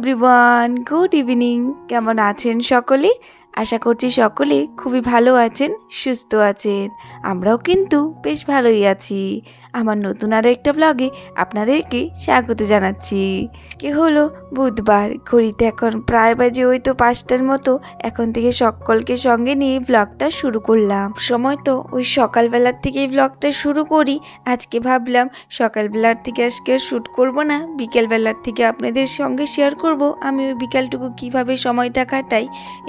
Everyone, good evening. কেমন আছেন সকলে? আশা করছি সকলে খুবই ভালো আছেন, সুস্থ আছেন। আমরাও কিন্তু বেশ ভালোই আছি। আমার নতুন আরও একটা ব্লগে আপনাদেরকে স্বাগত জানাচ্ছি। কে হলো বুধবার, ঘড়িতে এখন প্রায় বাজে ওই তো 5টার মতো। এখন থেকে সকলকে সঙ্গে নিয়ে ব্লগটা শুরু করলাম। সময় তো ওই সকালবেলার থেকেই ব্লগটা শুরু করি। আজকে ভাবলাম সকালবেলার থেকে আজকে শ্যুট করব না, বিকেলবেলার থেকে আপনাদের সঙ্গে শেয়ার করব আমি ওই বিকালটুকু কিভাবে সময়টা কাটাই।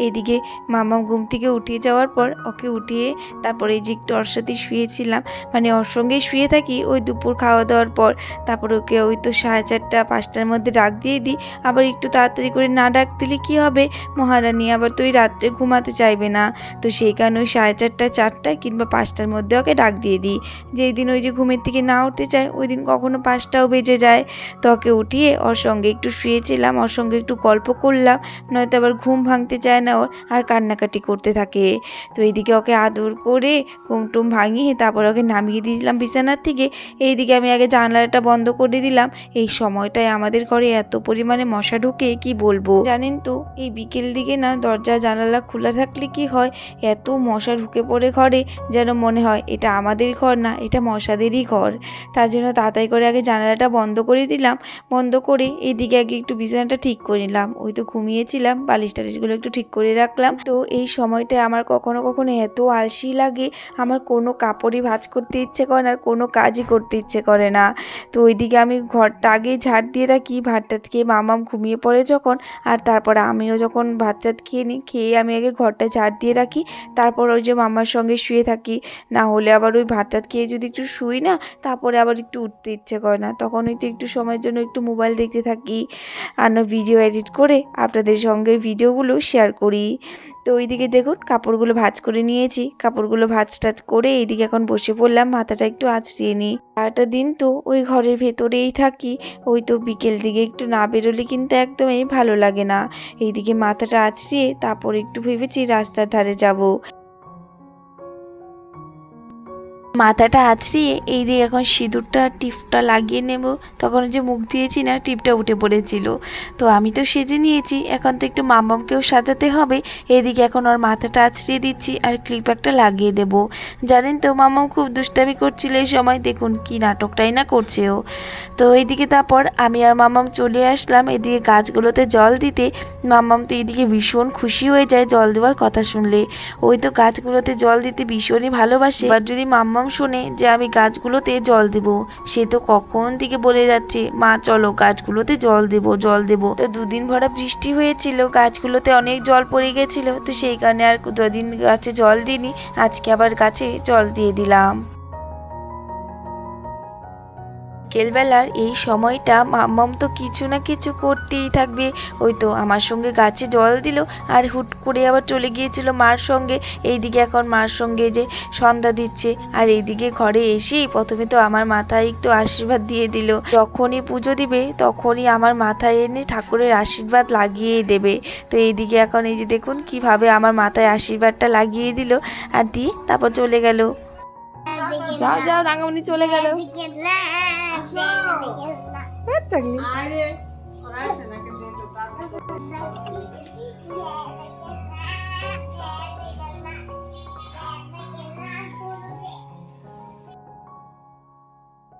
এইদিকে মামা ঘুম থেকে উঠে যাওয়ার পর ওকে উঠিয়ে তারপরে এই যে একটু ওর সাথে শুয়েছিলাম, মানে ওর সঙ্গেই শুয়ে থাকি ওই দুপুর খাওয়া দাওয়ার পর। তারপর ওকে ওই তো 4:30 5টার মধ্যে ডাক দিয়ে দিই। আবার একটু তাড়াতাড়ি করে না ডাক দিলে কী হবে, মহারানী আবার তো ওই রাত্রে ঘুমাতে চাইবে না। তো সেই কারণে ওই 4:30 4টা কিংবা 5টার মধ্যে ওকে ডাক দিয়ে দিই। যেই দিন ওই যে ঘুমের থেকে না উঠতে চায় ওই দিন কখনো 5টাও বেজে যায়। তো ওকে উঠিয়ে ওর সঙ্গে একটু শুয়েছিলাম, ওর সঙ্গে একটু গল্প করলাম, নয়তো আবার ঘুম ভাঙতে চায় না ওর, আর কান্নাকাটি করতে থাকে। তো এইদিকে ওকে আদর করে ঘুম টুম ভাঙিয়ে তারপর ওকে নামিয়ে দিলাম বিছানার থেকে। এইদিকে আমি আগে জানলাটা বন্ধ করে দিলাম। এই সময়টায় আমাদের ঘরে এত পরিমাণে মশা ঢুকে কি বলবো। জানেন তো এই বিকেল দিকে না দরজা জানালা খোলা থাকলে কি হয়, এত মশা ঢুকে পড়ে ঘরে, যেন মনে হয় এটা আমাদের ঘর না, এটা মশাদেরই ঘর। তার জন্য তাড়াতাড়ি করে আগে জানালাটা বন্ধ করে দিলাম। বন্ধ করে এইদিকে আগে একটু বিছানাটা ঠিক করে নিলাম। ওই তো ঘুমিয়েছিলাম, বালিশ টালিশগুলো একটু ঠিক করে রাখলাম। তো এই সময়টায় আমার কখনো কখনো এত আলসি লাগে, আমার কোনো কাপড়ই ভাঁজ করতে ইচ্ছে করে না, আর কোনো কাজই করতে ইচ্ছে করে না। তো ওইদিকে আমি ঘরটা আগে ঝাড় দিয়ে রাখি, ভাতটা খেয়ে মামাম ঘুমিয়ে পড়ে যখন, আর তারপরে আমিও যখন ভাত টাত খেয়ে নিই, খেয়ে আমি আগে ঘরটা ঝাড় দিয়ে রাখি। তারপর ওই যে মামার সঙ্গে শুয়ে থাকি। না হলে আবার ওই ভাত টাত খেয়ে যদি একটু শুই না, তারপরে আবার একটু উঠতে ইচ্ছে করে না, তখন হয়তো একটু সময়ের জন্য একটু মোবাইল দেখতে থাকি, আর না ভিডিও এডিট করে আপনাদের সঙ্গে ভিডিওগুলো শেয়ার করি। তো ওইদিকে দেখুন কাপড়গুলো ভাঁজ করে নিয়েছি, কাপড়গুলো ভাঁজ টাজ করে এইদিকে এখন বসে পড়লাম, মাথাটা একটু আঁচড়িয়ে নিই। সারাটা দিন তো ওই ঘরের ভেতরেই থাকি, ওই তো বিকেল দিকে একটু না বেরোলে কিন্তু একদমই ভালো লাগে না। এইদিকে মাথাটা আঁচড়িয়ে তারপর একটু ভেবেছি রাস্তার ধারে যাব। মাথাটা আঁচড়িয়ে এইদিকে এখন সিঁদুরটা টিপটা লাগিয়ে নেব। তখন যে মুখ দিয়েছি না, টিপটা উঠে পড়েছিল। তো আমি তো সেজে নিয়েছি, এখন তো একটু মামামকেও সাজাতে হবে। এইদিকে এখন ওর মাথাটা আঁচড়িয়ে দিচ্ছি আর ক্লিপ একটা লাগিয়ে দেব। জানেন তো মামাম খুব দুষ্টামি করছিল এই সময়, দেখুন কি নাটকটাই না করছে ও। তো এইদিকে তারপর আমি আর মামাম চলে আসলাম এদিকে গাছগুলোতে জল দিতে। মামাম তো এইদিকে ভীষণ খুশি হয়ে যায় জল দেওয়ার কথা শুনলে। ওই তো গাছগুলোতে জল দিতে ভীষণই ভালোবাসে। এবার যদি মাম্মাম শুনে যে আমি গাছগুলোতে জল দেব, সে তো কখন থেকে বলে যাচ্ছে মা চলো গাছগুলোতে জল দেব জল দেব। তো দুদিন ভরা বৃষ্টি হয়েছিল, গাছগুলোতে অনেক জল পড়ে গেছিল, তো সেই কারণে আর দুদিন গাছে জল দিইনি। আজকে আবার গাছে জল দিয়ে দিলাম। বিকেলবেলার এই সময়টা মাম্মাম তো কিছু না কিছু করতেই থাকবে। ওই তো আমার সঙ্গে গাছে জল দিল, আর হুট করে আবার চলে গিয়েছিল মার সঙ্গে। এইদিকে এখন মার সঙ্গে যে সন্ধ্যা দিচ্ছে, আর এইদিকে ঘরে এসেই প্রথমে তো আমার মাথায় একটু আশীর্বাদ দিয়ে দিল। যখনই পুজো দিবে তখনই আমার মাথায় এনে ঠাকুরের আশীর্বাদ লাগিয়েই দেবে। তো এইদিকে এখন এই যে দেখুন কিভাবে আমার মাথায় আশীর্বাদটা লাগিয়ে দিল, আর দিয়ে তারপর চলে গেল। যাও যাও, রাঙামণি চলে গেল।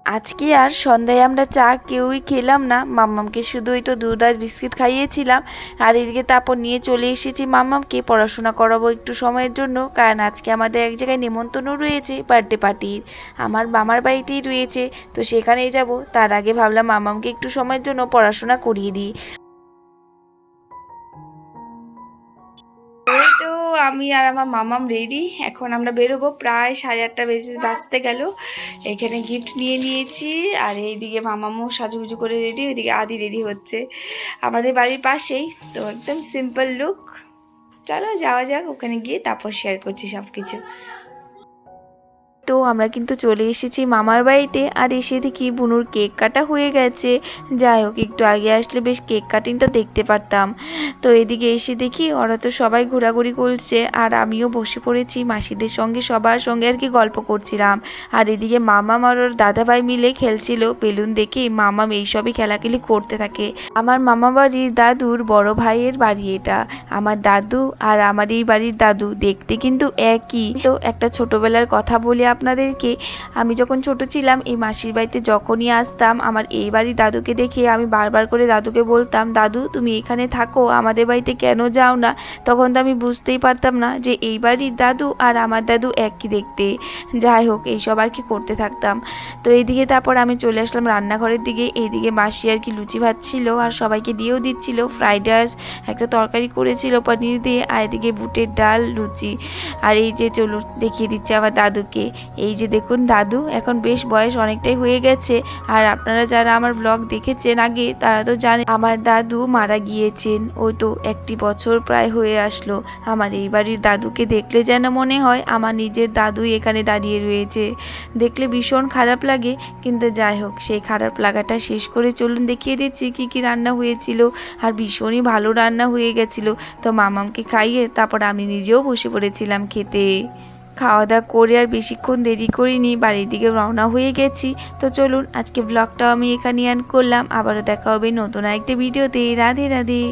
আজকে আর সন্ধ্যায় আমরা চা কেউই খেলাম না, মাম্মামকে শুধু ওই তো দুধ আর বিস্কিট খাইয়েছিলাম। আর এদিকে তারপর নিয়ে চলে এসেছি মাম্মামকে পড়াশোনা করাবো একটু সময়ের জন্য, কারণ আজকে আমাদের এক জায়গায় নিমন্ত্রণ রয়েছে বার্থডে পার্টির, আমার মামার বাড়িতেই রয়েছে। তো সেখানেই যাব, তার আগে ভাবলাম মাম্মামকে একটু সময়ের জন্য পড়াশোনা করিয়ে দিই। তো আমি আর আমার মামাম রেডি, এখন আমরা বেরোবো, প্রায় 8:30 বাজতে গেল। এখানে গিফট নিয়ে নিয়েছি, আর এইদিকে মামামও সাজুগুজু করে রেডি, ওইদিকে আদি রেডি হচ্ছে, আমাদের বাড়ির পাশেই। তো একদম সিম্পল লুক। চলো যাওয়া যাক, ওখানে গিয়ে তারপর শেয়ার করছি সব কিছু। তো আমরা কিন্তু চলে এসেছি মামার বাড়িতে, আর এসে দেখি বুনুর কেক কাটা হয়ে গেছে। যাই হোক, একটু আগে আসলে বেশ কেক কাটিংটা দেখতে পারতাম। তো এদিকে এসে দেখি ওরা তো সবাই ঘোরাঘুরি করছে, আর আমিও বসে পড়েছি মাসিদের সঙ্গে, সবার সঙ্গে আর কি গল্প করছিলাম। আর এদিকে মামাম আর ওর দাদাভাই মিলে খেলছিল বেলুন দেখে। মামাম এইসবই খেলাখেলি করতে থাকে। আমার মামা বাড়ির দাদুর বড় ভাইয়ের বাড়ি এটা। আমার দাদু আর আমার এই বাড়ির দাদু দেখতে কিন্তু একই। তো একটা ছোটবেলার কথা বলি আপনাদেরকে। আমি যখন ছোট ছিলাম, এই মাসির বাড়িতে যখনই আসতাম, আমার এই বাড়ির দাদুকে দেখে আমি বারবার করে দাদুকে বলতাম, দাদু তুমি এখানে থাকো, আমাদের বাড়িতে কেন যাও না? তখন তো আমি বুঝতেই পারতাম না যে এই বাড়ির দাদু আর আমার দাদু একই দেখতে। যাই হোক, এইসব আর কি করতে থাকতাম। তো এইদিকে তারপর আমি চলে আসলাম রান্নাঘরের দিকে। এইদিকে মাসি আর কি লুচি ভাজছিল, আর সবাইকে দিয়েও দিচ্ছিল। ফ্রাইড রাইস, একটা তরকারি করেছিল পনির দিয়ে, আর এদিকে বুটের ডাল, লুচি। আর এই যে চলুন দেখিয়ে দিচ্ছে আমার দাদুকে। এই যে দেখুন, দাদু এখন বেশ বয়স অনেকটাই হয়ে গেছে। আর আপনারা যারা আমার ব্লগ দেখেছেন আগে, তারা তো জানেন আমার দাদু মারা গিয়েছেন। ও তো 1 বছর প্রায় হয়ে আসলো। আমার এই বাড়ির দাদুকে দেখলে যেন মনে হয় আমার নিজের দাদুই এখানে দাঁড়িয়ে রয়েছে। দেখলে ভীষণ খারাপ লাগে, কিন্তু যাই হোক, সেই খারাপ লাগাটা শেষ করে চলুন দেখিয়ে দিচ্ছি কি কি রান্না হয়েছিল। আর ভীষণই ভালো রান্না হয়ে গেছিল। তো মামামকে খাইয়ে তারপর আমি নিজেও বসে পড়েছিলাম খেতে। খাওয়া দাওয়া করে আর বেশিক্ষণ দেরি করিনি, বাড়ির দিকে রওনা হয়ে গেছি। তো চলুন আজকে ব্লগটাও আমি এখানে এন্ড করলাম। আবারও দেখা হবে নতুন আরেকটা ভিডিওতে। রাধে রাধে।